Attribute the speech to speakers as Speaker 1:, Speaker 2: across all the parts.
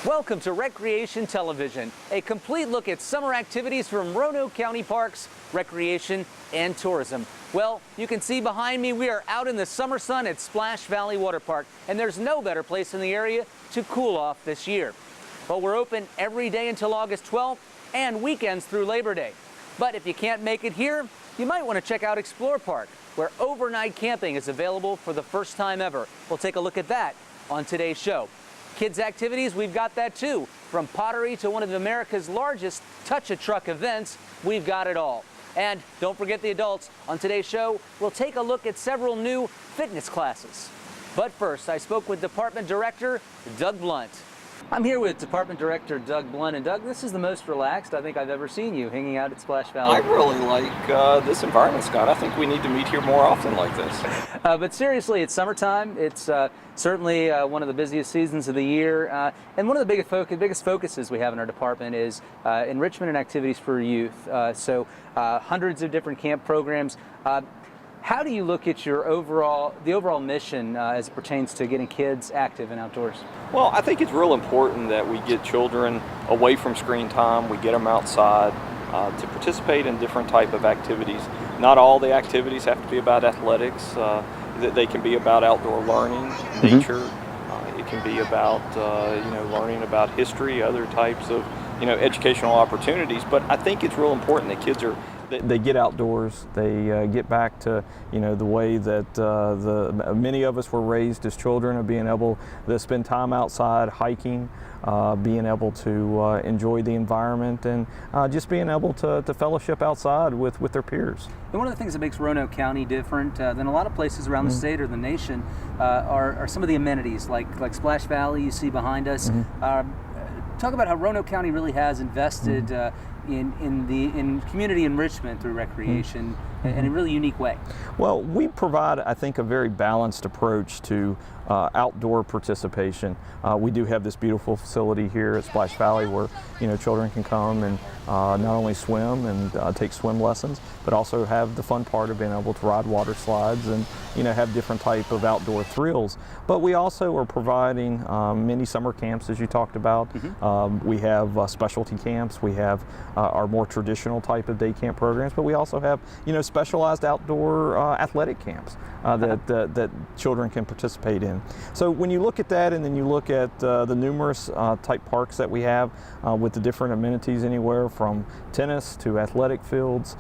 Speaker 1: Welcome to Recreation Television, a complete look at summer activities from Roanoke County Parks, Recreation, and Tourism. Well, you can see behind me we are out in the summer sun at Splash Valley Water Park, and there's no better place in the area to cool off this year. Well, we're open every day until August 12th and weekends through Labor Day. But if you can't make it here, you might want to check out Explore Park, where overnight camping is available for the first time ever. We'll take a look at that on today's show. Kids activities, we've got that too. From pottery to one of America's largest touch-a-truck events, we've got it all. And don't forget the adults. On today's show, we'll take a look at several new fitness classes. But first, I spoke with Department Director Doug Blunt. I'm here with Department Director Doug Blunt, and Doug, this is the most relaxed I think I've ever seen you hanging out at Splash Valley.
Speaker 2: I really like this environment, Scott. I think we need to meet here more often like this.
Speaker 1: But seriously, it's summertime. It's certainly one of the busiest seasons of the year, and one of the biggest focuses we have in our department is enrichment and activities for youth. So hundreds of different camp programs. How do you look at your the overall mission as it pertains to getting kids active and outdoors?
Speaker 2: Well, I think it's real important that we get children away from screen time. We get them outside to participate in different type of activities. Not all the activities have to be about athletics. They can be about outdoor learning, nature. It can be about learning about history, other types of educational opportunities. But I think it's real important that kids they get outdoors, they get back to the way that many of us were raised as children, of being able to spend time outside hiking, being able to enjoy the environment, and just being able to fellowship outside with their peers.
Speaker 1: And one of the things that makes Roanoke County different than a lot of places around the state or the nation are some of the amenities, like Splash Valley you see behind us. Talk about how Roanoke County really has invested in community enrichment through recreation in a really unique way.
Speaker 2: Well, we provide, I think, a very balanced approach to outdoor participation. We do have this beautiful facility here at Splash Valley where children can come and not only swim and take swim lessons, but also have the fun part of being able to ride water slides and have different type of outdoor thrills. But we also are providing many summer camps, as you talked about. We have specialty camps. We have our more traditional type of day camp programs, but we also have specialized outdoor athletic camps that children can participate in. So when you look at that, and then you look at the numerous type parks that we have with the different amenities, anywhere from tennis to athletic fields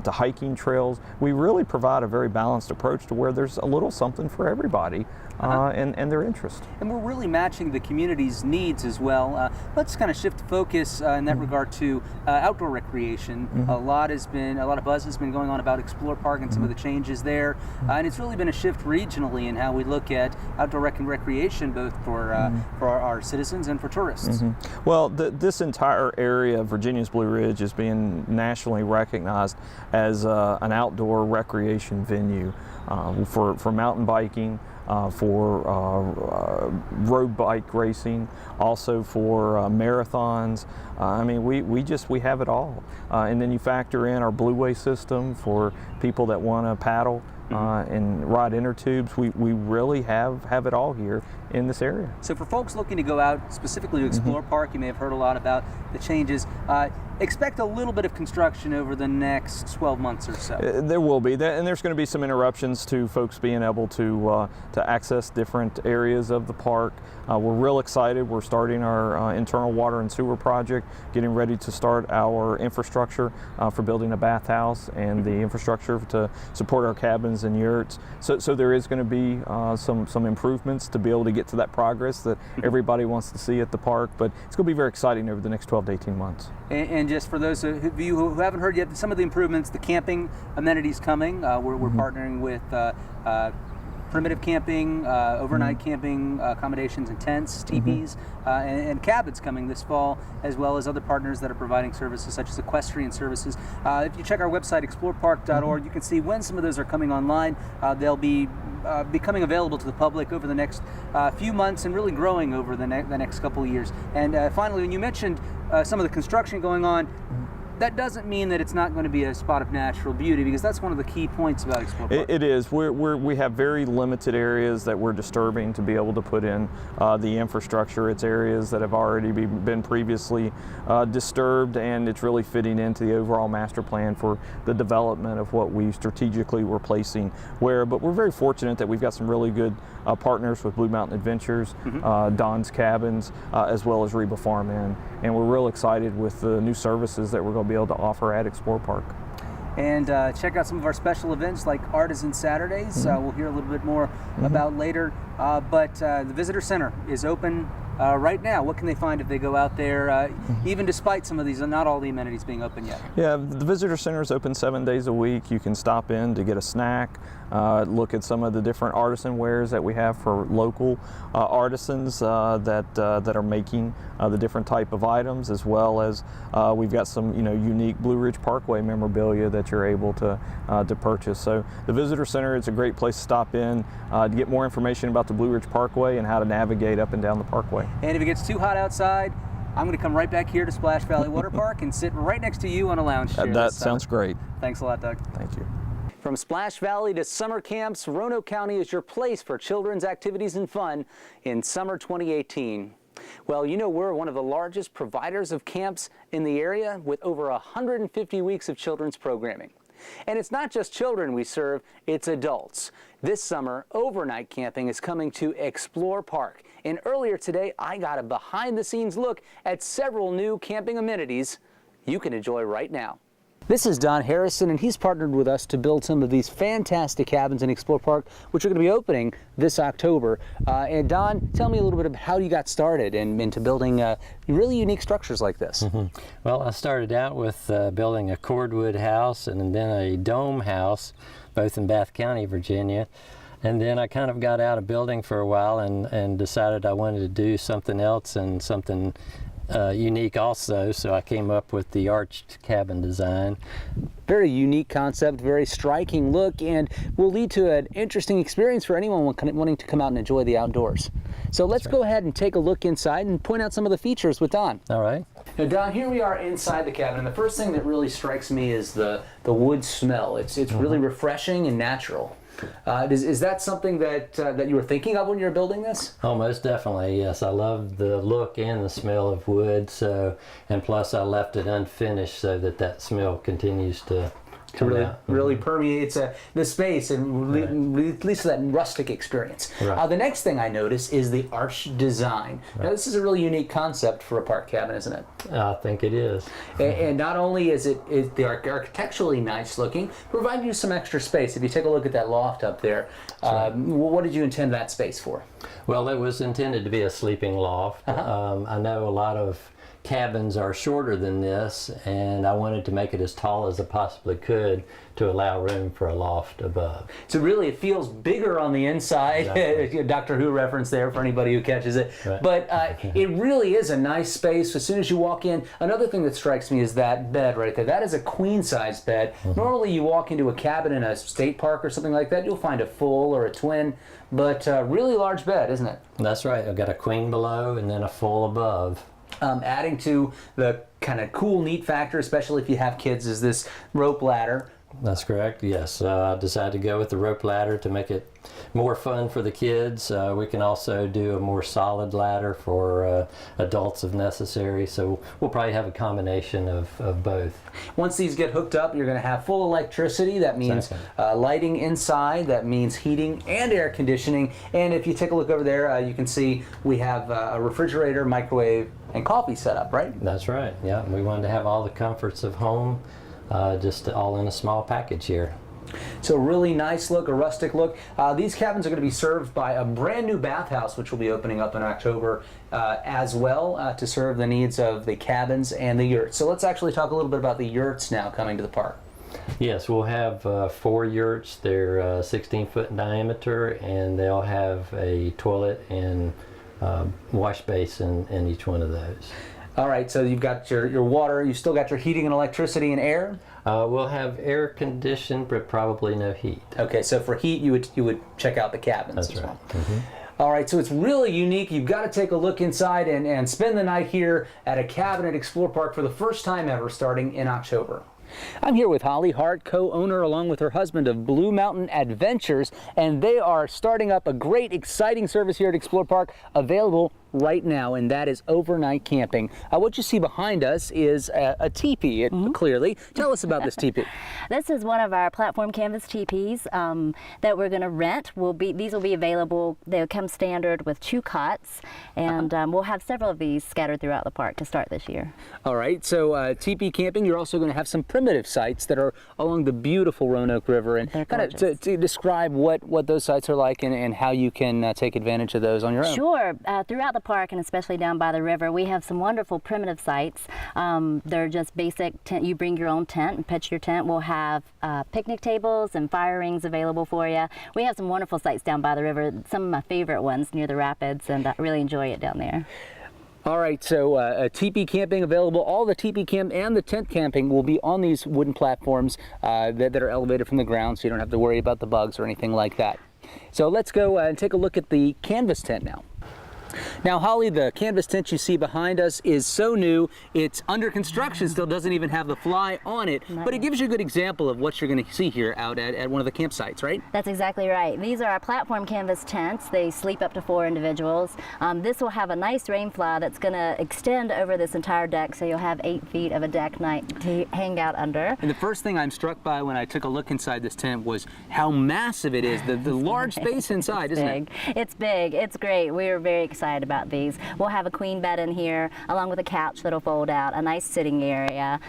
Speaker 2: to hiking trails, we really provide a very balanced approach to where there's a little something for everybody and their interest.
Speaker 1: And we're really matching the community's needs as well. Let's kind of shift focus in that regard to outdoor recreation. A lot of buzz has been going on about Explore Park and some of the changes there, and it's really been a shift regionally in how we look at outdoor recreation, both for our citizens and for tourists.
Speaker 2: Well, this entire area of Virginia's Blue Ridge is being nationally recognized as an outdoor recreation venue for mountain biking, for road bike racing, also for marathons. I mean, we have it all. And then you factor in our Blueway system for people that want to paddle and ride inner tubes. We really have it all here in this area.
Speaker 1: So for folks looking to go out specifically to Explore Park, you may have heard a lot about the changes. Expect a little bit of construction over the next 12 months or so.
Speaker 2: There will be, and there's going to be some interruptions to folks being able to access different areas of the park. We're real excited. We're starting our internal water and sewer project, getting ready to start our infrastructure for building a bathhouse and the infrastructure to support our cabins and yurts. So there is going to be some improvements to be able to get to that progress that everybody wants to see at the park, but it's going to be very exciting over the next 12 to 18 months.
Speaker 1: And just for those of you who haven't heard yet, some of the improvements, the camping amenities coming. We're partnering with primitive camping, overnight camping accommodations and tents, teepees, and cabins coming this fall, as well as other partners that are providing services such as equestrian services. If you check our website, explorepark.org, you can see when some of those are coming online. They'll be becoming available to the public over the next few months and really growing over the next couple of years. And finally, when you mentioned some of the construction going on, that doesn't mean that it's not going to be a spot of natural beauty, because that's one of the key points about Explore Park.
Speaker 2: It is. We have very limited areas that we're disturbing to be able to put in the infrastructure. It's areas that have already been previously disturbed, and it's really fitting into the overall master plan for the development of what we strategically were placing where. But we're very fortunate that we've got some really good partners with Blue Mountain Adventures, Don's Cabins, as well as Reba Farm Inn, and we're real excited with the new services that we're going to be able to offer at Explore Park.
Speaker 1: And check out some of our special events like Artisan Saturdays. We'll hear a little bit more about later. But the Visitor Center is open right now. What can they find if they go out there, even despite some of these, not all the amenities being open yet?
Speaker 2: Yeah, the Visitor Center is open 7 days a week. You can stop in to get a snack, look at some of the different artisan wares that we have for local artisans that are making the different type of items, as well as we've got some unique Blue Ridge Parkway memorabilia that you're able to purchase. So the Visitor Center is a great place to stop in to get more information about the Blue Ridge Parkway and how to navigate up and down the parkway.
Speaker 1: And if it gets too hot outside, I'm going to come right back here to Splash Valley Water Park and sit right next to you on a lounge chair.
Speaker 2: That sounds great.
Speaker 1: Thanks a lot, Doug.
Speaker 2: Thank you.
Speaker 1: From Splash Valley to summer camps, Roanoke County is your place for children's activities and fun in summer 2018. Well, we're one of the largest providers of camps in the area with over 150 weeks of children's programming. And it's not just children we serve, it's adults. This summer, overnight camping is coming to Explore Park. And earlier today, I got a behind-the-scenes look at several new camping amenities you can enjoy right now. This is Don Harrison, and he's partnered with us to build some of these fantastic cabins in Explore Park, which are going to be opening this October. And Don, tell me a little bit about how you got started into building really unique structures like this.
Speaker 3: Well, I started out with building a cordwood house and then a dome house, both in Bath County, Virginia. And then I kind of got out of building for a while and decided I wanted to do something else and something unique also, so I came up with the arched cabin design.
Speaker 1: Very unique concept, very striking look, and will lead to an interesting experience for anyone wanting to come out and enjoy the outdoors. So let's go ahead and take a look inside and point out some of the features with Don.
Speaker 3: All right.
Speaker 1: Now, Don, here we are inside the cabin, and the first thing that really strikes me is the wood smell. It's really refreshing and natural. Is that something that you were thinking of when you were building this?
Speaker 3: Oh, most definitely, yes. I love the look and the smell of wood, and plus I left it unfinished so that smell continues to
Speaker 1: really permeates the space and leads to that rustic experience.
Speaker 3: Right.
Speaker 1: The next thing I notice is the arch design. Right. Now, this is a really unique concept for a park cabin, isn't it?
Speaker 3: I think it is.
Speaker 1: And not only is the architecturally nice looking, providing you some extra space. If you take a look at that loft up there, what did you intend that space for?
Speaker 3: Well, it was intended to be a sleeping loft. I know a lot of cabins are shorter than this, and I wanted to make it as tall as I possibly could to allow room for a loft above.
Speaker 1: So really it feels bigger on the inside. Exactly. Doctor Who reference there for anybody who catches it. Right. But it really is a nice space as soon as you walk in. Another thing that strikes me is that bed right there. That is a queen size bed. Normally you walk into a cabin in a state park or something like that, you'll find a full or a twin, but really large bed, isn't it?
Speaker 3: That's right. I've got a queen below and then a full above.
Speaker 1: Adding to the kind of cool, neat factor, especially if you have kids, is this rope ladder.
Speaker 3: That's correct, yes. I decided to go with the rope ladder to make it more fun for the kids. We can also do a more solid ladder for adults if necessary, so we'll probably have a combination of both.
Speaker 1: Once these get hooked up, you're going to have full electricity. That means lighting inside, that means heating and air conditioning. And if you take a look over there, you can see we have a refrigerator, microwave, and coffee set up, right?
Speaker 3: That's right, yeah. We wanted to have all the comforts of home, just all in a small package here.
Speaker 1: So really nice look, a rustic look. These cabins are going to be served by a brand new bathhouse, which will be opening up in October as well to serve the needs of the cabins and the yurts. So let's actually talk a little bit about the yurts now coming to the park.
Speaker 3: Yes, we'll have 4 yurts. They're 16 foot in diameter, and they'll have a toilet and wash basin in each one of those.
Speaker 1: All right, so you've got your water, you've still got your heating and electricity and air?
Speaker 3: We'll have air conditioned, but probably no heat.
Speaker 1: Okay, so for heat, you would check out the cabins.
Speaker 3: That's right.
Speaker 1: All right, so it's really unique. You've got to take a look inside and spend the night here at a cabin at Explore Park for the first time ever, starting in October. I'm here with Holly Hart, co-owner along with her husband of Blue Mountain Adventures, and they are starting up a great, exciting service here at Explore Park, available right now, and that is overnight camping. What you see behind us is a teepee, clearly. Tell us about this teepee.
Speaker 4: This is one of our platform canvas teepees that we're going to rent. These will be available. They'll come standard with 2 cots, and we'll have several of these scattered throughout the park to start this year.
Speaker 1: All right, so teepee camping, you're also going to have some primitive sites that are along the beautiful Roanoke River, and kind of to describe what those sites are like and how you can take advantage of those on your own.
Speaker 4: Sure. Throughout the park, and especially down by the river, we have some wonderful primitive sites. They're just basic tent. You bring your own tent and pitch your tent. We'll have picnic tables and fire rings available for you. We have some wonderful sites down by the river, some of my favorite ones near the rapids, and I really enjoy it down there.
Speaker 1: All right, so teepee camping available. All the teepee camp and the tent camping will be on these wooden platforms that are elevated from the ground, so you don't have to worry about the bugs or anything like that. So let's go and take a look at the canvas tent now. Now, Holly, the canvas tent you see behind us is so new, it's under construction, still doesn't even have the fly on it, but it gives you a good example of what you're going to see here out at one of the campsites, right?
Speaker 4: That's exactly right. These are our platform canvas tents. They sleep up to 4 individuals. This will have a nice rain fly that's going to extend over this entire deck, so you'll have 8 feet of a deck night to hang out under.
Speaker 1: And the first thing I'm struck by when I took a look inside this tent was how massive it is, the large space inside, isn't it?
Speaker 4: It's big. It's great. We are very excited about these. We'll have a queen bed in here, along with a couch that'll fold out, a nice sitting area.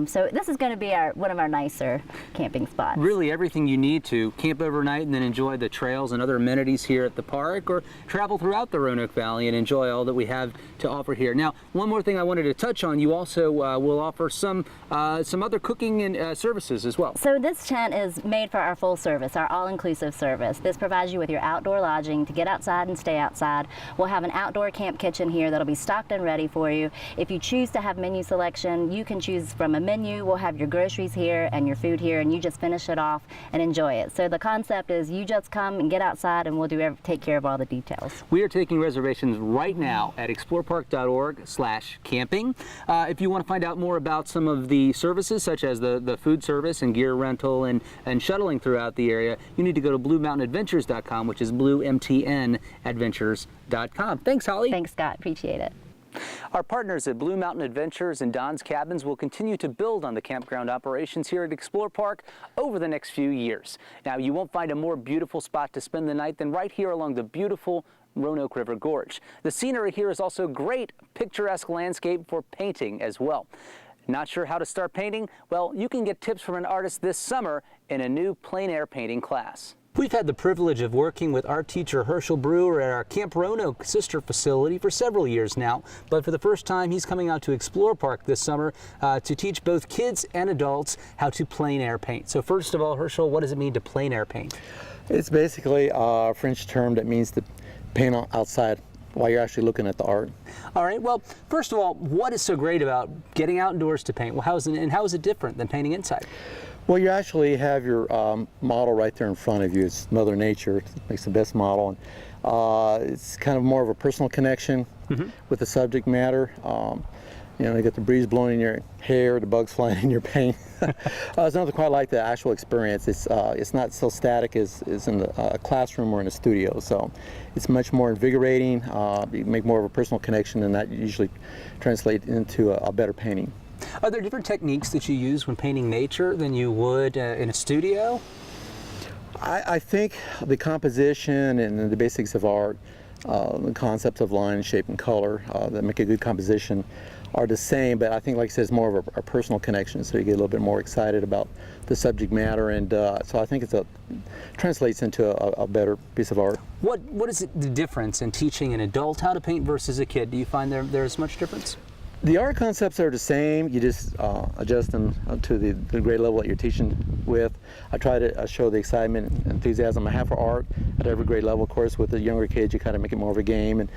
Speaker 4: So this is going to be one of our nicer camping spots.
Speaker 1: Really everything you need to camp overnight and then enjoy the trails and other amenities here at the park, or travel throughout the Roanoke Valley and enjoy all that we have to offer here. Now, one more thing I wanted to touch on, you also will offer some other cooking and services as well.
Speaker 4: So this tent is made for our full service, our all-inclusive service. This provides you with your outdoor lodging to get outside and stay outside. We'll have an outdoor camp kitchen here that'll be stocked and ready for you. If you choose to have menu selection, you can choose from a menu. We'll have your groceries here and your food here, and you just finish it off and enjoy it. So the concept is you just come and get outside, and we'll take care of all the details.
Speaker 1: We are taking reservations right now at explorepark.org/camping. If you want to find out more about some of the services, such as the food service and gear rental and shuttling throughout the area, you need to go to bluemountainadventures.com, which is bluemtnadventures.com. Thanks, Holly.
Speaker 4: Thanks, Scott. Appreciate it.
Speaker 1: Our partners at Blue Mountain Adventures and Don's Cabins will continue to build on the campground operations here at Explore Park over the next few years. Now, you won't find a more beautiful spot to spend the night than right here along the beautiful Roanoke River Gorge. The scenery here is also great picturesque landscape for painting as well. Not sure how to start painting? Well, you can get tips from an artist this summer in a new plein air painting class. We've had the privilege of working with art teacher Herschel Brewer at our Camp Roanoke sister facility for several years now, but for the first time he's coming out to Explore Park this summer to teach both kids and adults how to plein air paint. So first of all, Herschel, what does it mean to plein air paint?
Speaker 5: It's basically a French term that means to paint outside while you're actually looking at the art.
Speaker 1: All right, well, first of all, what is so great about getting outdoors to paint? Well, how is it different than painting inside?
Speaker 5: Well, you actually have your model right there in front of you. It's Mother Nature. It makes the best model. And, it's kind of more of a personal connection with the subject matter. You know, you get the breeze blowing in your hair, the bugs flying in your paint. It's nothing quite like the actual experience. It's not so static as in a classroom or in a studio. So it's much more invigorating. You make more of a personal connection, and that usually translates into a better painting.
Speaker 1: Are there different techniques that you use when painting nature than you would in a studio?
Speaker 5: I think the composition and the basics of art, the concepts of line, shape, and color that make a good composition are the same, but I think, like I said, it's more of a personal connection, so you get a little bit more excited about the subject matter, and so I think translates into a better piece of art.
Speaker 1: What is the difference in teaching an adult how to paint versus a kid? Do you find there's much difference?
Speaker 5: The art concepts are the same. You just adjust them to the grade level that you're teaching with. I try to show the excitement and enthusiasm I have for art at every grade level. Of course, with the younger kids, you kind of make it more of a game,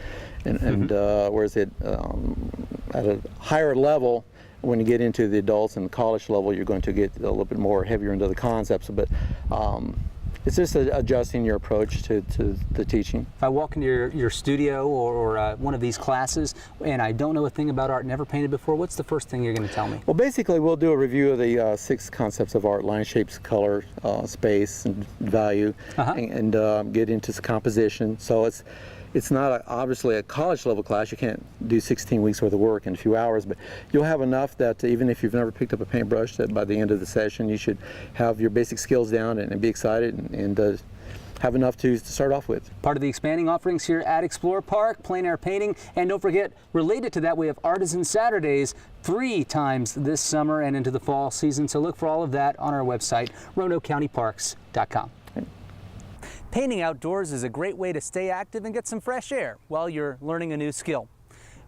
Speaker 5: and whereas at a higher level, when you get into the adults and college level, you're going to get a little bit more heavier into the concepts. But It's just adjusting your approach to the teaching.
Speaker 1: If I walk into your studio or one of these classes and I don't know a thing about art, never painted before, what's the first thing you're going to tell me?
Speaker 5: Well, basically, we'll do a review of the 6 concepts of art: line, shapes, color, space, and value, and get into some composition. So it's not obviously a college level class. You can't do 16 weeks worth of work in a few hours, but you'll have enough that even if you've never picked up a paintbrush, that by the end of the session you should have your basic skills down and be excited and have enough to start off with.
Speaker 1: Part of the expanding offerings here at Explore Park, plein air painting, and don't forget, related to that, we have Artisan Saturdays 3 times this summer and into the fall season. So look for all of that on our website, RoanokeCountyParks.com. Painting outdoors is a great way to stay active and get some fresh air while you're learning a new skill.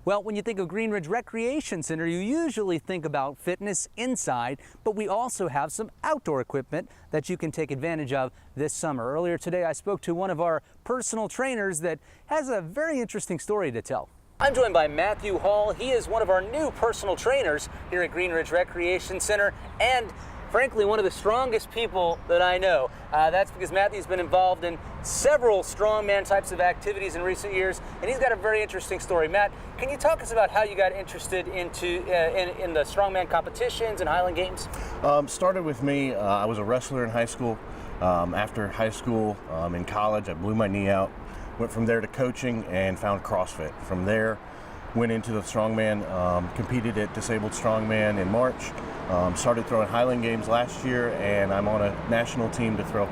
Speaker 1: Well, when you think of Green Ridge Recreation Center, you usually think about fitness inside, but we also have some outdoor equipment that you can take advantage of this summer. Earlier today, I spoke to one of our personal trainers that has a very interesting story to tell. I'm joined by Matthew Hall. He is one of our new personal trainers here at Green Ridge Recreation Center, and frankly, one of the strongest people that I know. That's because Matthew's been involved in several strongman types of activities in recent years, and he's got a very interesting story. Matt, can you talk us about how you got interested into in the strongman competitions and Highland Games?
Speaker 6: Started with me. I was a wrestler in high school. After high school, in college, I blew my knee out. Went from there to coaching and found CrossFit. From there, went into the strongman, competed at Disabled Strongman in March. Started throwing Highland Games last year, and I'm on a national team to throw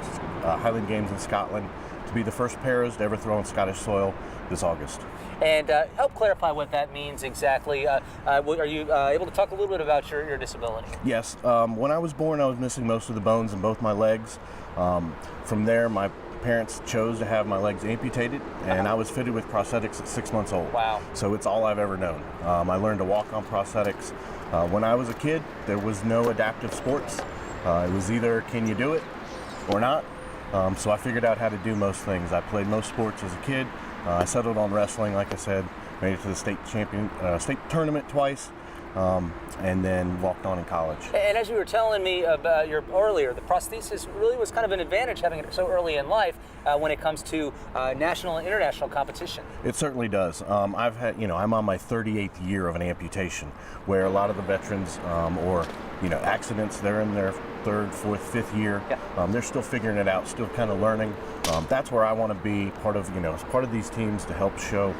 Speaker 6: Highland Games in Scotland, to be the first paras to ever throw on Scottish soil this August.
Speaker 1: And help clarify what that means exactly. Are you able to talk a little bit about your disability?
Speaker 6: Yes. When I was born, I was missing most of the bones in both my legs. From there, my parents chose to have my legs amputated, and I was fitted with prosthetics at 6 months old.
Speaker 1: Wow.
Speaker 6: So it's all I've ever known. I learned to walk on prosthetics. When I was a kid, there was no adaptive sports. It was either can you do it or not. So I figured out how to do most things. I played most sports as a kid. I settled on wrestling, like I said, made it to the state tournament twice. And then walked on in college.
Speaker 1: And as you were telling me about earlier, the prosthesis really was kind of an advantage having it so early in life when it comes to national and international competition.
Speaker 6: It certainly does. I've had, I'm on my 38th year of an amputation, where a lot of the veterans or accidents, they're in their 3rd, 4th, 5th year. Yeah. They're still figuring it out, still kind of learning. That's where I want to be part of, as part of these teams to help show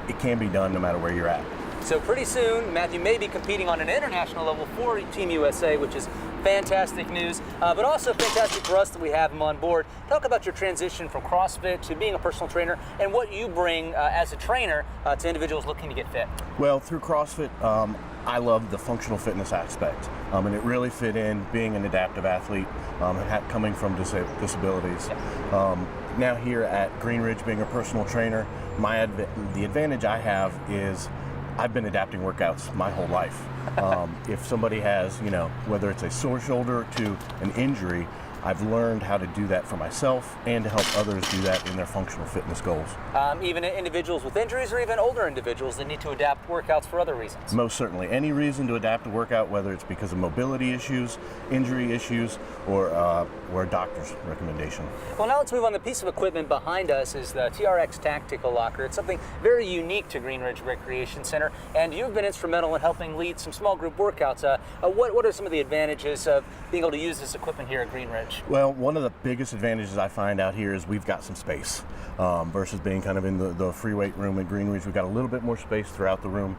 Speaker 6: it can be done no matter where you're at.
Speaker 1: So pretty soon, Matthew may be competing on an international level for Team USA, which is fantastic news, but also fantastic for us that we have him on board. Talk about your transition from CrossFit to being a personal trainer and what you bring as a trainer to individuals looking to get fit.
Speaker 6: Well, through CrossFit, I love the functional fitness aspect, and it really fit in being an adaptive athlete, coming from disabilities. Now here at Green Ridge, being a personal trainer, the advantage I have is I've been adapting workouts my whole life. If somebody has, whether it's a sore shoulder to an injury, I've learned how to do that for myself and to help others do that in their functional fitness goals.
Speaker 1: Even individuals with injuries or even older individuals that need to adapt workouts for other reasons?
Speaker 6: Most certainly. Any reason to adapt a workout, whether it's because of mobility issues, injury issues, or a doctor's recommendation.
Speaker 1: Well, now let's move on. The piece of equipment behind us is the TRX Tactical Locker. It's something very unique to Green Ridge Recreation Center, and you've been instrumental in helping lead some small group workouts. What are some of the advantages of being able to use this equipment here at Green Ridge?
Speaker 6: Well, one of the biggest advantages I find out here is we've got some space versus being kind of in the free weight room at Green Ridge. We've got a little bit more space throughout the room.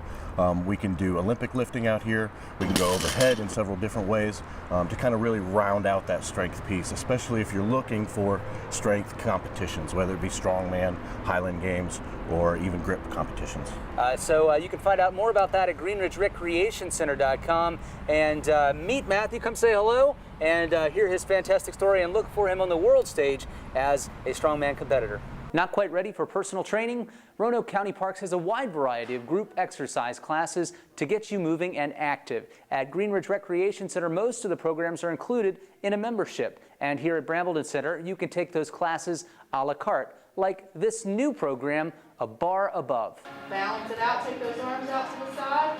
Speaker 6: We can do Olympic lifting out here. We can go overhead in several different ways to kind of really round out that strength piece, especially if you're looking for strength competitions, whether it be strongman, Highland Games, or even grip competitions.
Speaker 1: So you can find out more about that at greenridgerecreationcenter.com and meet Matthew. Come say hello and hear his fantastic story and look for him on the world stage as a strongman competitor. Not quite ready for personal training? Roanoke County Parks has a wide variety of group exercise classes to get you moving and active. At Green Ridge Recreation Center, most of the programs are included in a membership. And here at Brambleton Center, you can take those classes a la carte, like this new program, A Bar Above.
Speaker 7: Balance it out, take those arms out to the side,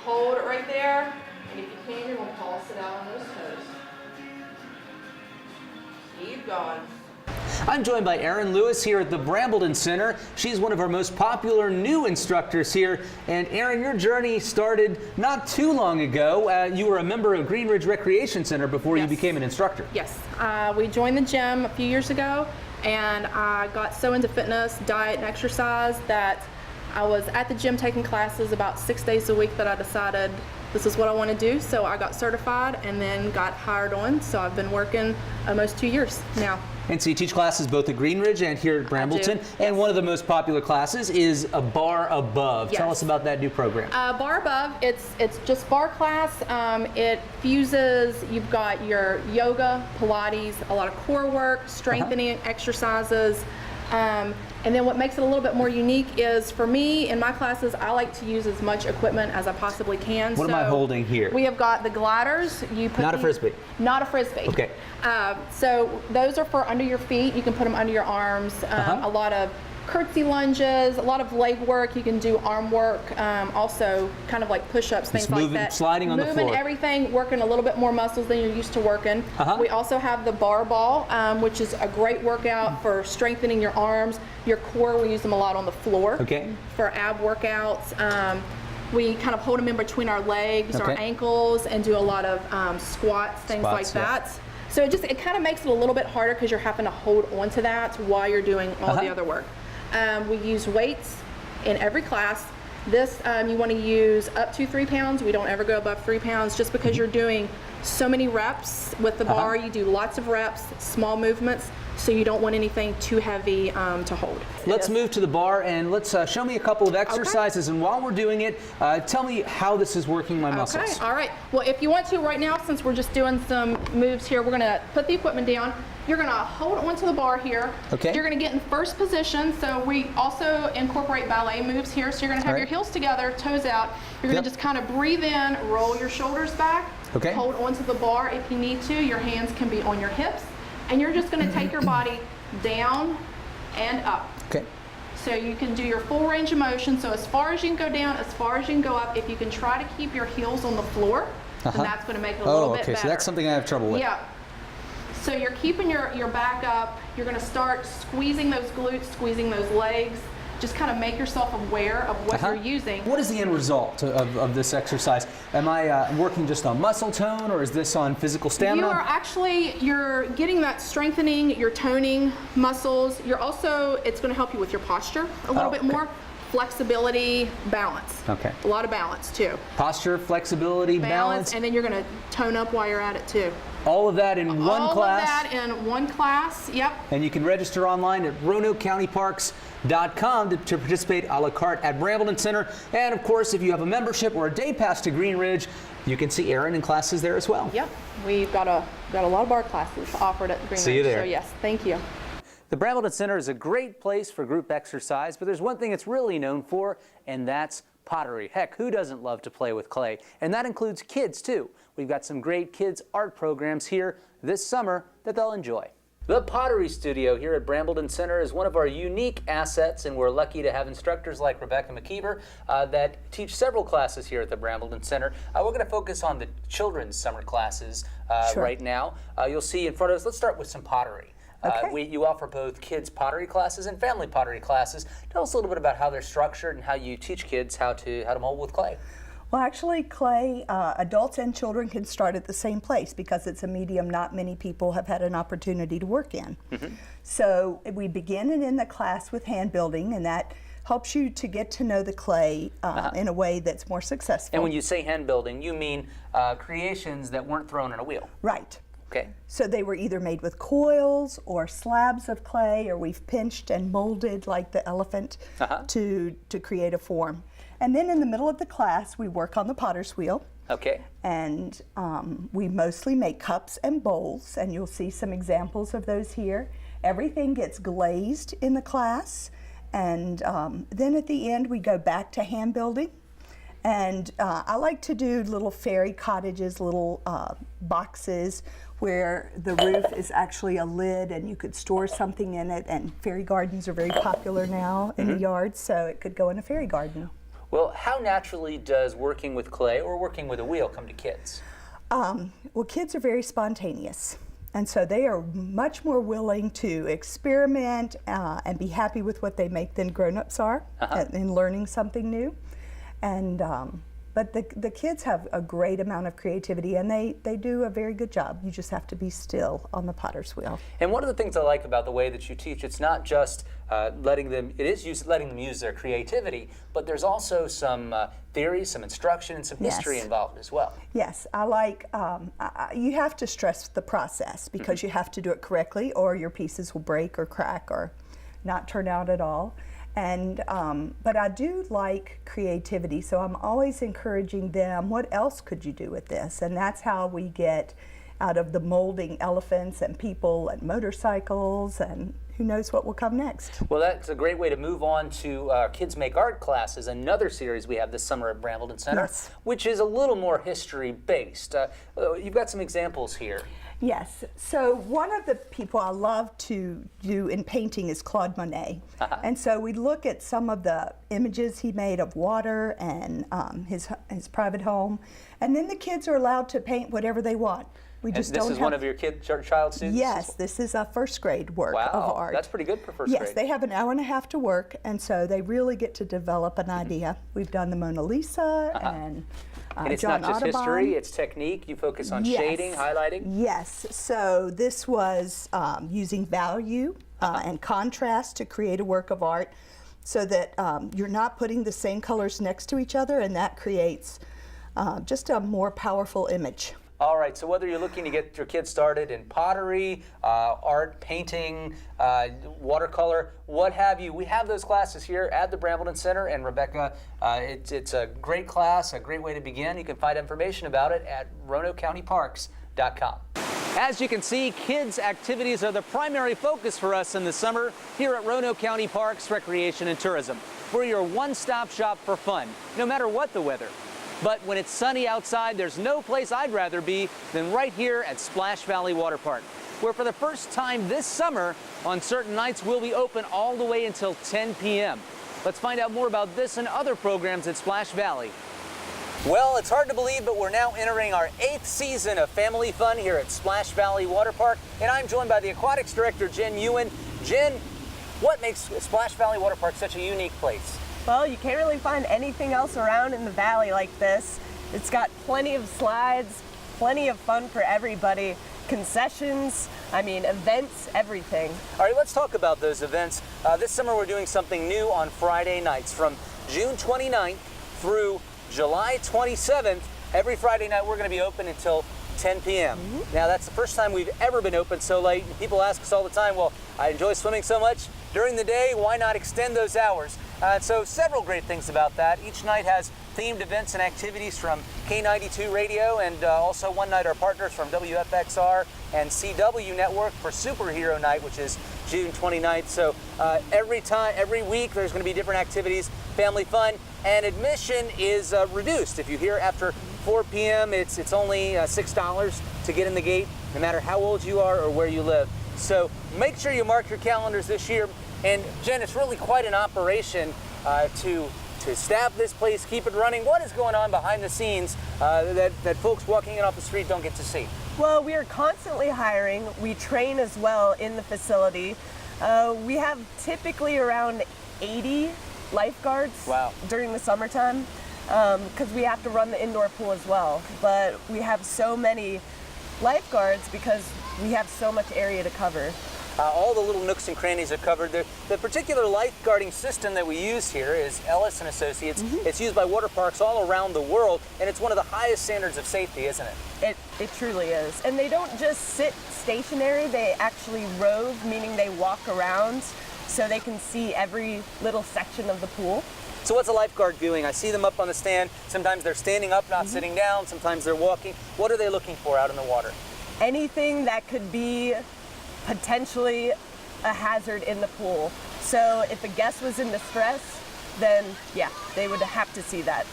Speaker 7: hold it right there, and if you can, you're going to pulse it out on those toes. Keep going.
Speaker 1: I'm joined by Erin Lewis here at the Brambleton Center. She's one of our most popular new instructors here. And Erin, your journey started not too long ago. You were a member of Green Ridge Recreation Center before you became an instructor.
Speaker 7: Yes, we joined the gym a few years ago, and I got so into fitness, diet, and exercise that I was at the gym taking classes about 6 days a week that I decided this is what I want to do. So I got certified and then got hired on. So I've been working almost 2 years now.
Speaker 1: And so you teach classes both at Green Ridge and here at Brambleton. And one of the most popular classes is a Bar Above.
Speaker 7: Yes.
Speaker 1: Tell us about that new program.
Speaker 7: Bar Above, it's just bar class. It fuses, you've got your yoga, Pilates, a lot of core work, strengthening exercises. And then what makes it a little bit more unique is, for me, in my classes, I like to use as much equipment as I possibly can.
Speaker 1: What am I holding here?
Speaker 7: We have got the gliders. You put
Speaker 1: Not a Frisbee.
Speaker 7: Not a Frisbee.
Speaker 1: Okay.
Speaker 7: So those are for under your feet. You can put them under your arms. A lot of curtsy lunges, a lot of leg work. You can do arm work, also kind of like push-ups, things like that.
Speaker 1: Sliding on the floor.
Speaker 7: Moving everything, working a little bit more muscles than you're used to working. We also have the bar ball, which is a great workout for strengthening your arms, your core. We use them a lot on the floor for ab workouts. We kind of hold them in between our legs, our ankles, and do a lot of squats, things like that. So it kind of makes it a little bit harder because you're having to hold on to that while you're doing all the other work. We use weights in every class. This, you want to use up to 3 pounds. We don't ever go above 3 pounds just because you're doing so many reps with the bar. You do lots of reps, small movements, so you don't want anything too heavy to hold.
Speaker 1: Let's move to the bar and let's show me a couple of exercises. And while we're doing it, tell me how this is working my muscles.
Speaker 7: Okay, all right. Well, if you want to right now, since we're just doing some moves here, we're going to put the equipment down. You're going to hold onto the bar here. You're going to get in first position. So we also incorporate ballet moves here. So you're going to have your heels together, toes out. You're going to just kind of breathe in, roll your shoulders back. Hold onto the bar if you need to. Your hands can be on your hips. And you're just going to take your body down and up. So you can do your full range of motion. So as far as you can go down, as far as you can go up. If you can try to keep your heels on the floor, then that's going to make it a little bit better.
Speaker 1: So that's something I have trouble with.
Speaker 7: Yeah. So you're keeping your back up. You're going to start squeezing those glutes, squeezing those legs. Just kind of make yourself aware of what you're using.
Speaker 1: What is the end result of this exercise? Am I working just on muscle tone, or is this on physical stamina?
Speaker 7: You are actually, you're getting that strengthening, you're toning muscles. You're also, it's going to help you with your posture a little bit more. Flexibility, balance. A lot of balance too.
Speaker 1: Posture, flexibility, balance.
Speaker 7: And then you're going to tone up while you're at it too.
Speaker 1: All of that in one class?
Speaker 7: All of that in one class, yep.
Speaker 1: And you can register online at Roanoke County Parks.com to participate a la carte at Brambleton Center. And of course, if you have a membership or a day pass to Green Ridge, you can see Erin in classes there as well.
Speaker 7: Yep, we've got a lot of bar classes offered at Green Ridge.
Speaker 1: See you there.
Speaker 7: So yes, thank you.
Speaker 1: The Brambleton Center is a great place for group exercise, but there's one thing it's really known for, and that's pottery. Heck, who doesn't love to play with clay? And that includes kids too. We've got some great kids art programs here this summer that they'll enjoy. The Pottery Studio here at Brambleton Center is one of our unique assets, and we're lucky to have instructors like Rebecca McKeever that teach several classes here at the Brambleton Center. We're going to focus on the children's summer classes right now. You'll see in front of us, let's start with some pottery. You offer both kids pottery classes and family pottery classes. Tell us a little bit about how they're structured and how you teach kids how to mold with clay.
Speaker 8: Well, actually, clay, adults and children can start at the same place because it's a medium not many people have had an opportunity to work in. So we begin in the class with hand building, and that helps you to get to know the clay in a way that's more successful.
Speaker 1: And when you say hand building, you mean creations that weren't thrown in a wheel.
Speaker 8: Right.
Speaker 1: Okay.
Speaker 8: So they were either made with coils or slabs of clay, or we've pinched and molded like the elephant to create a form. And then in the middle of the class, we work on the potter's wheel. And we mostly make cups and bowls, and you'll see some examples of those here. Everything gets glazed in the class, and then at the end we go back to hand building. And I like to do little fairy cottages, little boxes where the roof is actually a lid and you could store something in it, and fairy gardens are very popular now in the yard, so it could go in a fairy garden.
Speaker 1: Well, how naturally does working with clay or working with a wheel come to kids?
Speaker 8: Well, kids are very spontaneous. And so they are much more willing to experiment and be happy with what they make than grown-ups are in learning something new. And but the kids have a great amount of creativity, and they do a very good job. You just have to be still on the potter's wheel.
Speaker 1: And one of the things I like about the way that you teach, it's not just letting them use their creativity, but there's also some theory, some instruction, and some history involved as well.
Speaker 8: Yes, I like, you have to stress the process because you have to do it correctly or your pieces will break or crack or not turn out at all. And but I do like creativity, so I'm always encouraging them, what else could you do with this? And that's how we get out of the molding elephants and people and motorcycles, and who knows what will come next.
Speaker 1: Well, that's a great way to move on to Kids Make Art classes, another series we have this summer at Brambleton Center, which is a little more history based. You've got some examples here.
Speaker 8: Yes, so one of the people I love to do in painting is Claude Monet. And so we look at some of the images he made of water and his private home, and then the kids are allowed to paint whatever they want. We just
Speaker 1: and this is one of your child students?
Speaker 8: Yes, this is a first grade work of art.
Speaker 1: That's pretty good for first grade.
Speaker 8: Yes, they have an hour and a half to work, and so they really get to develop an idea. We've done the Mona Lisa and
Speaker 1: it's
Speaker 8: John
Speaker 1: not just
Speaker 8: Audubon.
Speaker 1: History, it's technique. You focus on shading, highlighting.
Speaker 8: Yes, so this was using value and contrast to create a work of art so that you're not putting the same colors next to each other, and that creates just a more powerful image.
Speaker 1: All right, so whether you're looking to get your kids started in pottery, art, painting, watercolor, what have you, we have those classes here at the Brambleton Center. And Rebecca, it's a great class, a great way to begin. You can find information about it at RoanokeCountyParks.com. As you can see, kids' activities are the primary focus for us in the summer here at Roanoke County Parks, Recreation and Tourism. We're your one-stop shop for fun, no matter what the weather. But when it's sunny outside, there's no place I'd rather be than right here at Splash Valley Water Park, where for the first time this summer, on certain nights, we'll be open all the way until 10 p.m. Let's find out more about this and other programs at Splash Valley. Well, it's hard to believe, but we're now entering our 8th season of family fun here at Splash Valley Water Park, and I'm joined by the Aquatics Director, Jen Ewan. Jen, what makes Splash Valley Water Park such a unique place?
Speaker 9: Well, you can't really find anything else around in the valley like this. It's got plenty of slides, plenty of fun for everybody, concessions, events, everything.
Speaker 1: All right, let's talk about those events. This summer we're doing something new on Friday nights. From June 29th through July 27th, every Friday night we're going to be open until 10 p.m. Now, that's the first time we've ever been open so late. People ask us all the time, well, I enjoy swimming so much during the day, why not extend those hours? So several great things about that. Each night has themed events and activities from K92 Radio, and also one night our partners from WFXR and CW Network for Superhero Night, which is June 29th. So every week there's going to be different activities, family fun, and admission is reduced. If you're here after 4 p.m., it's only $6 to get in the gate, no matter how old you are or where you live. So make sure you mark your calendars this year. And Jen, it's really quite an operation to staff this place, keep it running. What is going on behind the scenes that folks walking in off the street don't get to see?
Speaker 9: Well, we are constantly hiring. We train as well in the facility. We have typically around 80 lifeguards during the summertime because we have to run the indoor pool as well. But we have so many lifeguards because we have so much area to cover.
Speaker 1: All the little nooks and crannies are covered. The particular lifeguarding system that we use here is Ellis & Associates. It's used by water parks all around the world, and it's one of the highest standards of safety, isn't it?
Speaker 9: It truly is. And they don't just sit stationary, they actually rove, meaning they walk around so they can see every little section of the pool.
Speaker 1: So what's a lifeguard doing? I see them up on the stand. Sometimes they're standing up, not sitting down. Sometimes they're walking. What are they looking for out in the water?
Speaker 9: Anything that could be potentially a hazard in the pool. So if a guest was in distress, then yeah, they would have to see that.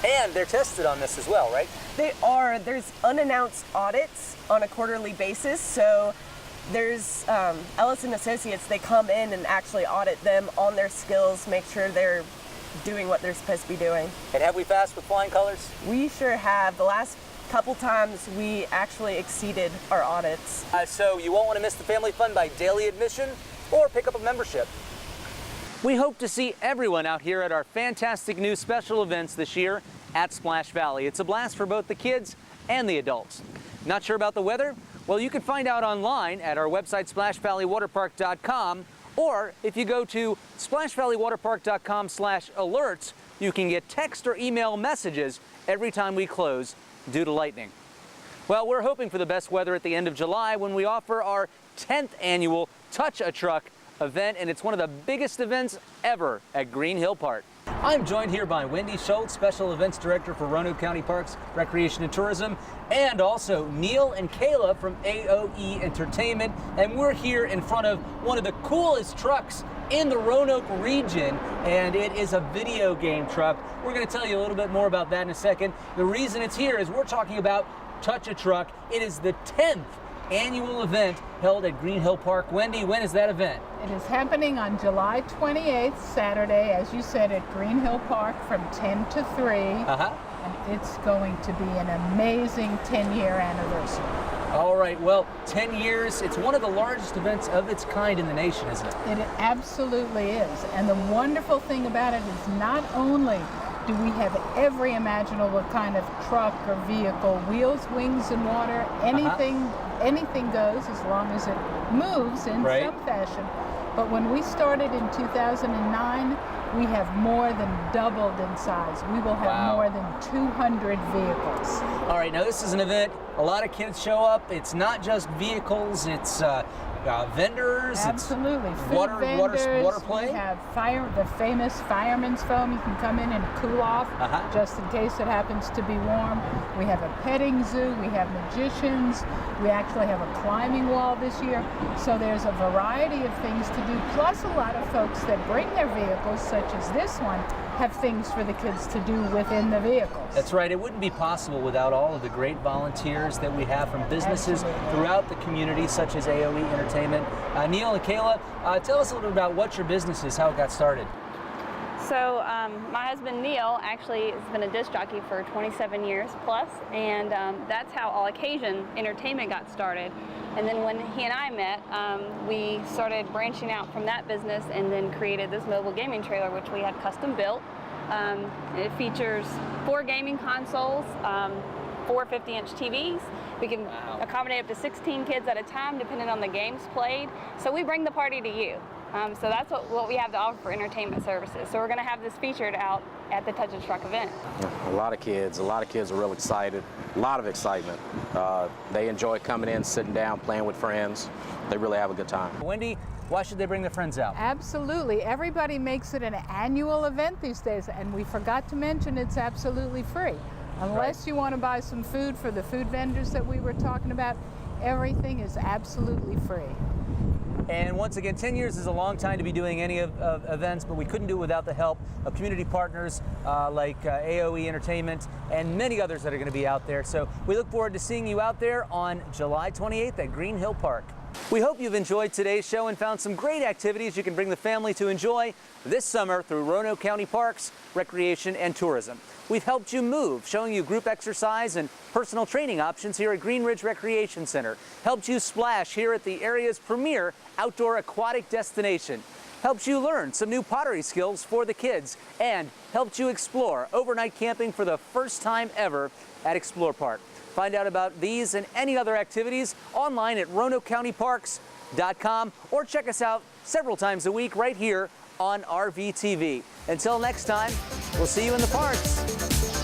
Speaker 1: And they're tested on this as well, right?
Speaker 9: They are. There's unannounced audits on a quarterly basis. So there's Ellis & Associates, they come in and actually audit them on their skills, make sure they're doing what they're supposed to be doing.
Speaker 1: And have we passed with flying colors?
Speaker 9: We sure have. The last couple times we actually exceeded our audits.
Speaker 1: So you won't want to miss the family fun by daily admission or pick up a membership. We hope to see everyone out here at our fantastic new special events this year at Splash Valley. It's a blast for both the kids and the adults. Not sure about the weather? Well, you can find out online at our website, splashvalleywaterpark.com, or if you go to splashvalleywaterpark.com/alerts, you can get text or email messages every time we close due to lightning. Well, we're hoping for the best weather at the end of July when we offer our 10th annual Touch a Truck event, and it's one of the biggest events ever at Green Hill Park. I'm joined here by Wendy Schultz, Special Events Director for Roanoke County Parks, Recreation and Tourism, and also Neil and Kayla from AOE Entertainment. And we're here in front of one of the coolest trucks in the Roanoke region, and it is a video game truck. We're going to tell you a little bit more about that in a second. The reason it's here is we're talking about Touch a Truck. It is the 10th annual event held at Green Hill Park. Wendy, when is that event?
Speaker 10: It is happening on July 28th, Saturday, as you said, at Green Hill Park from 10 to 3. And it's going to be an amazing 10-year anniversary.
Speaker 1: All right, well, 10 years, it's one of the largest events of its kind in the nation, isn't it?
Speaker 10: It absolutely is. And the wonderful thing about it is not only do we have every imaginable kind of truck or vehicle, wheels, wings, and water, anything goes as long as it moves in some fashion. But when we started in 2009, we have more than doubled in size. We will have more than 200 vehicles.
Speaker 1: All right, now this is an event, a lot of kids show up. It's not just vehicles, it's vendors.
Speaker 10: Absolutely.
Speaker 1: It's
Speaker 10: Food vendors.
Speaker 1: water play.
Speaker 10: We have the famous fireman's foam. You can come in and cool off just in case it happens to be warm. We have a petting zoo. We have magicians. We actually have a climbing wall this year. So there's a variety of things to do. Plus a lot of folks that bring their vehicles, such as this one, have things for the kids to do within the vehicles.
Speaker 1: That's right. It wouldn't be possible without all of the great volunteers that we have from businesses throughout the community, such as AOE Entertainment. Neil and Kayla, tell us a little bit about what your business is, how it got started.
Speaker 11: So my husband Neil actually has been a disc jockey for 27 years plus, and that's how All Occasion Entertainment got started. And then when he and I met, we started branching out from that business and then created this mobile gaming trailer, which we had custom built. It features 4 gaming consoles, 4 50-inch TVs. We can accommodate up to 16 kids at a time, depending on the games played. So we bring the party to you. So that's what we have to offer for entertainment services. So we're going to have this featured out at the Touch a Truck event.
Speaker 12: A lot of kids are real excited, a lot of excitement. They enjoy coming in, sitting down, playing with friends. They really have a good time.
Speaker 1: Wendy, why should they bring their friends out?
Speaker 10: Absolutely. Everybody makes it an annual event these days, and we forgot to mention it's absolutely free. Unless you want to buy some food for the food vendors that we were talking about, everything is absolutely free.
Speaker 1: And once again, 10 years is a long time to be doing any of events, but we couldn't do it without the help of community partners like AOE Entertainment and many others that are going to be out there. So we look forward to seeing you out there on July 28th at Green Hill Park. We hope you've enjoyed today's show and found some great activities you can bring the family to enjoy this summer through Roanoke County Parks, Recreation and Tourism. We've helped you move, showing you group exercise and personal training options here at Green Ridge Recreation Center. Helped you splash here at the area's premier outdoor aquatic destination. Helped you learn some new pottery skills for the kids. And helped you explore overnight camping for the first time ever at Explore Park. Find out about these and any other activities online at RoanokeCountyParks.com or check us out several times a week right here on RVTV. Until next time, we'll see you in the parks.